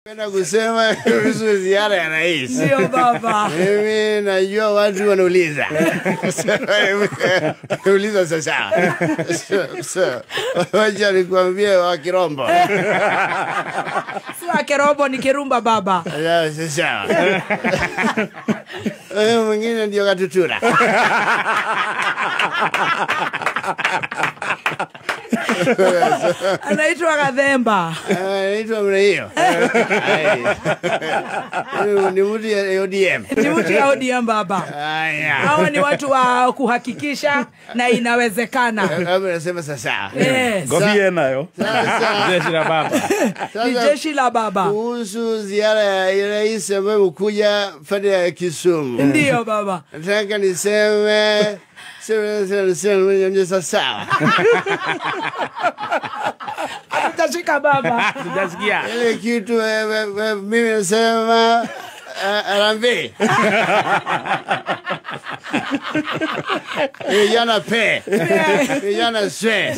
Penda kusema kuhusu ziara ya rais. Ndio baba. Mimi najua watu wanauliza. Uliza sasa. Wacha nikwambie wa Kirombo. Si wa Kirombo ni Kirumba baba. Ya sasa. Mwingine ndio Katutura. Anaitwa Gathemba. Anaitwa Mreo. Ni mtu ya ODM. Ni mtu ya ODM baba. Haya. Hawa ni watu wa kuhakikisha na inawezekana. Kama nasema sasa. Govie nayo. Jeshi la baba. Ni jeshi la baba. Kuhusu ziara ya rais ambaye mkuja pande ya Kisumu. Ndio baba. Nataka niseme sawa. Tutashika baba. Tutasikia. Ile kitu mimi nasema Arambe. Vijana pe. Vijana swe.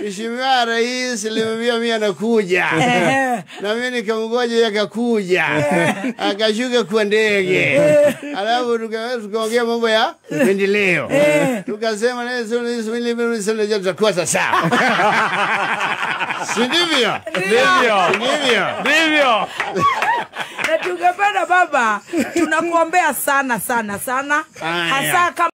Mheshimiwa rais alimwambia mimi anakuja. Na mimi nikamgoja akakuja. Akashuka kwa ndege. Alafu tukaongea mambo ya maendeleo. Tukasema na sisi tutakuwa sawa. Si ndivyo? Ndivyo. Na tungependa baba tunakuombea sana. Hasa kama